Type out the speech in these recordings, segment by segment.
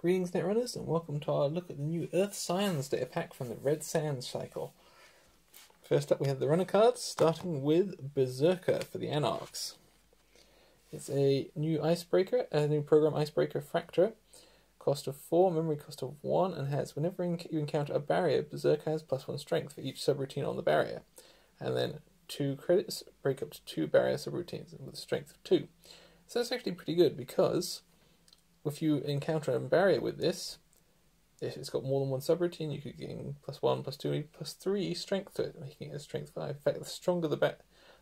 Greetings Netrunners, and welcome to our look at the new Earth Scions Datapack from the Red Sand cycle. First up we have the runner cards, starting with Berserker for the Anarchs. It's a new icebreaker, a new program icebreaker Fracture, cost of 4, memory cost of 1, and has whenever you encounter a barrier, Berserker has +1 strength for each subroutine on the barrier. And then 2 credits, break up to 2 barrier subroutines with a strength of 2. So that's actually pretty good because if you encounter a barrier with this, if it's got more than one subroutine, you could gain +1, +2, +3 strength to it, making it a strength 5. In fact, the stronger the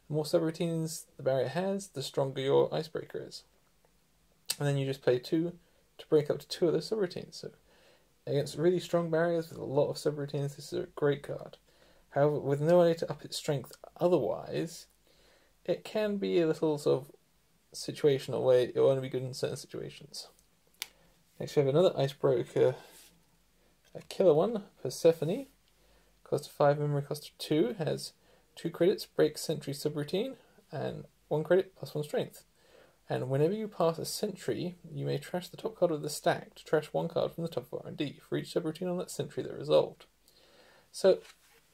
more subroutines the barrier has, the stronger your icebreaker is. And then you just play 2 to break up to 2 of those subroutines. So against really strong barriers with a lot of subroutines, this is a great card. However, with no way to up its strength otherwise, it can be a little sort of situational where it will only be good in certain situations. Next we have another icebreaker, a killer one, Persephone, cost of 5, memory cost of 2, has 2 credits, break sentry subroutine, and 1 credit +1 strength. And whenever you pass a sentry, you may trash the top card of the stack to trash 1 card from the top of R&D for each subroutine on that sentry that resolved. So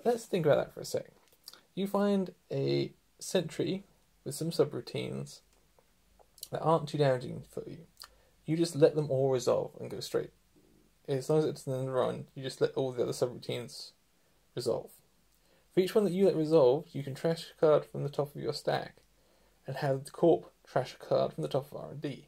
let's think about that for a second. You find a sentry with some subroutines that aren't too damaging for you. You just let them all resolve and go straight. As long as it's in the run, you just let all the other subroutines resolve. For each one that you let resolve, you can trash a card from the top of your stack and have the Corp trash a card from the top of R&D.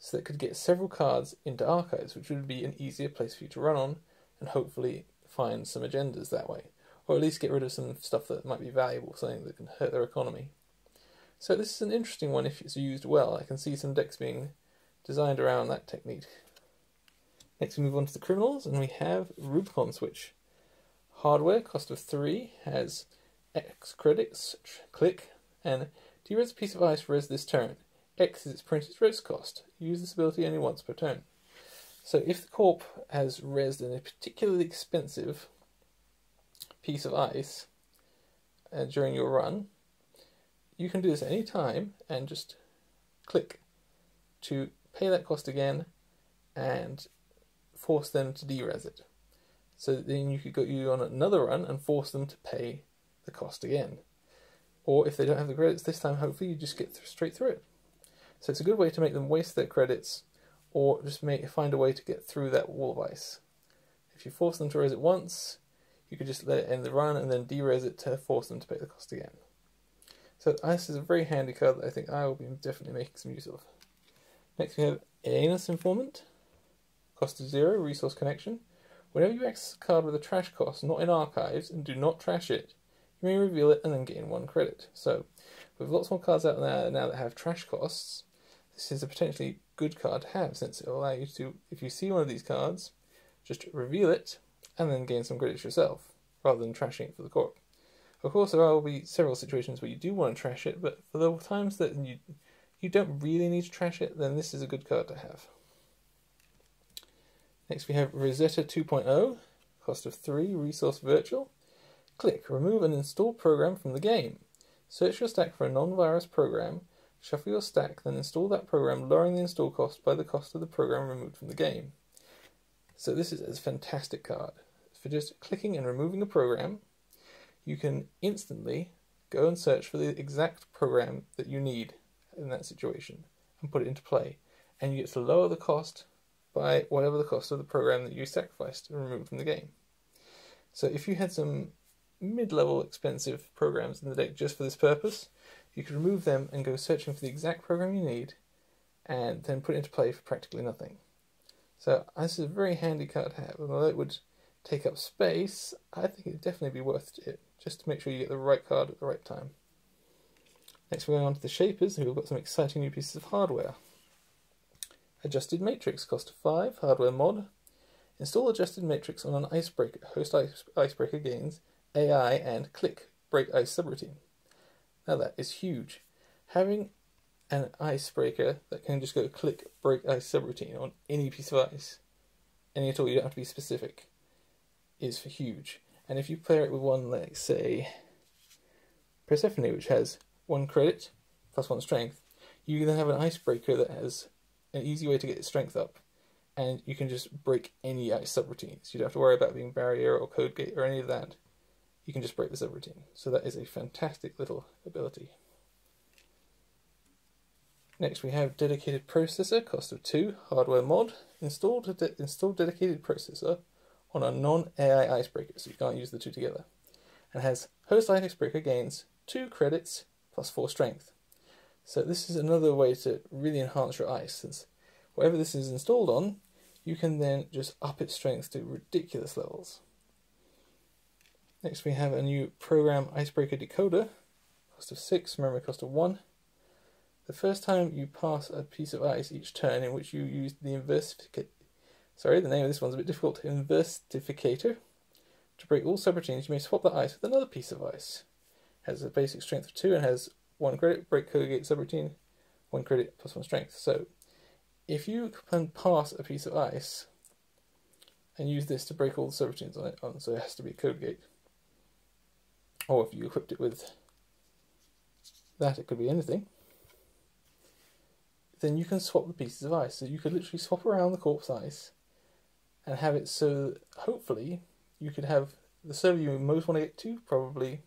So that could get several cards into archives, which would be an easier place for you to run on and hopefully find some agendas that way. Or at least get rid of some stuff that might be valuable, something that can hurt their economy. So this is an interesting one if it's used well. I can see some decks being designed around that technique. Next we move on to the criminals, and we have Rubicon Switch. Hardware, cost of 3, has X credits, click, and deres a piece of ice res this turn. X is its printed res cost. Use this ability only once per turn. So if the Corp has resed in a particularly expensive piece of ice during your run, you can do this at any time and just click to pay that cost again and force them to de-res it. So then you could go on another run and force them to pay the cost again. Or if they don't have the credits this time, hopefully you just get straight through it. So it's a good way to make them waste their credits or just find a way to get through that wall of ice. If you force them to res it once, you could just let it end the run and then de-res it to force them to pay the cost again. So this is a very handy card that I think I will be definitely making some use of. Next we have Anus Informant, cost of 0, resource connection. Whenever you access a card with a trash cost not in archives and do not trash it, you may reveal it and then gain 1 credit. So with lots more cards out there now that have trash costs, this is a potentially good card to have, since it will allow you to, if you see one of these cards, just reveal it and then gain some credits yourself, rather than trashing it for the Corp. Of course, there will be several situations where you do want to trash it, but for the times that you don't really need to trash it, then this is a good card to have. Next we have Rosetta 2.0, cost of 3, resource virtual. Click, remove an installed program from the game. Search your stack for a non-virus program, shuffle your stack, then install that program, lowering the install cost by the cost of the program removed from the game. So this is a fantastic card. For just clicking and removing a program, you can instantly go and search for the exact program that you need in that situation and put it into play. And you get to lower the cost by whatever the cost of the program that you sacrificed and removed from the game. So if you had some mid-level expensive programs in the deck just for this purpose, you could remove them and go searching for the exact program you need and then put it into play for practically nothing. So this is a very handy card to have. Although it would take up space, I think it would definitely be worth it, just to make sure you get the right card at the right time. Next we're going on to the Shapers, who have got some exciting new pieces of hardware. Adjusted Matrix, cost of 5, hardware mod. Install Adjusted Matrix on an icebreaker, host icebreaker gains, AI, and click, break ice subroutine. Now that is huge. Having an icebreaker that can just go click, break ice subroutine on any piece of ice, any at all, you don't have to be specific, is huge. And if you pair it with one like, say, Persephone, which has 1 credit plus 1 strength, you then have an icebreaker that has an easy way to get its strength up and you can just break any ice subroutines. You don't have to worry about being barrier or code gate or any of that. You can just break the subroutine. So that is a fantastic little ability. Next we have dedicated processor, cost of 2, hardware mod. Install dedicated processor on a non-AI icebreaker, so you can't use the two together. And has host icebreaker gains 2 credits plus 4 strength. So this is another way to really enhance your ice, since whatever this is installed on, you can then just up its strength to ridiculous levels. Next we have a new program icebreaker decoder, cost of 6, memory cost of 1. The first time you pass a piece of ice each turn in which you use the the name of this one's a bit difficult, inversificator. To break all subroutines, you may swap the ice with another piece of ice. It has a basic strength of 2 and has 1 credit, break code gate subroutine, 1 credit plus 1 strength. So if you can pass a piece of ice and use this to break all the subroutines on it, so it has to be a code gate, or if you equipped it with that, it could be anything, then you can swap the pieces of ice. So you could literally swap around the corpse ice and have it so that hopefully you could have the server you most want to get to, probably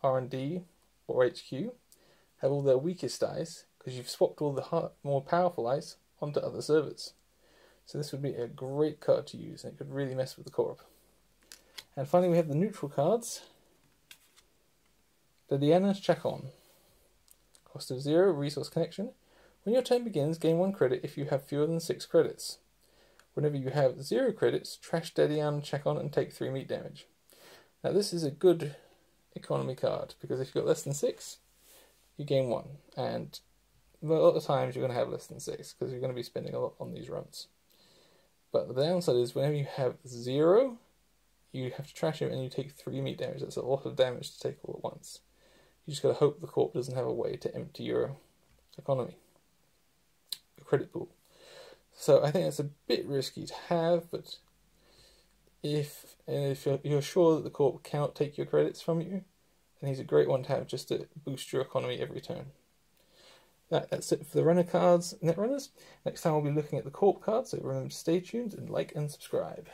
R&D or HQ, have all their weakest ice, because you've swapped all the more powerful ice onto other servers. So this would be a great card to use, and it could really mess with the corp. And finally we have the neutral cards. The Scion, cost of 0, resource connection. When your turn begins, gain 1 credit if you have fewer than 6 credits. Whenever you have 0 credits, trash Scion and take 3 meat damage. Now this is a good economy card, because if you've got less than 6, you gain 1. And a lot of times you're going to have less than 6, because you're going to be spending a lot on these runs. But the downside is whenever you have 0, you have to trash him and you take 3 meat damage. That's a lot of damage to take all at once. You just got to hope the corp doesn't have a way to empty your economy, your credit pool. So I think it's a bit risky to have, but if you're sure that the corp cannot take your credits from you, then he's a great one to have just to boost your economy every turn. That's it for the runner cards, Netrunners. Next time we'll be looking at the corp cards, so remember to stay tuned and like and subscribe.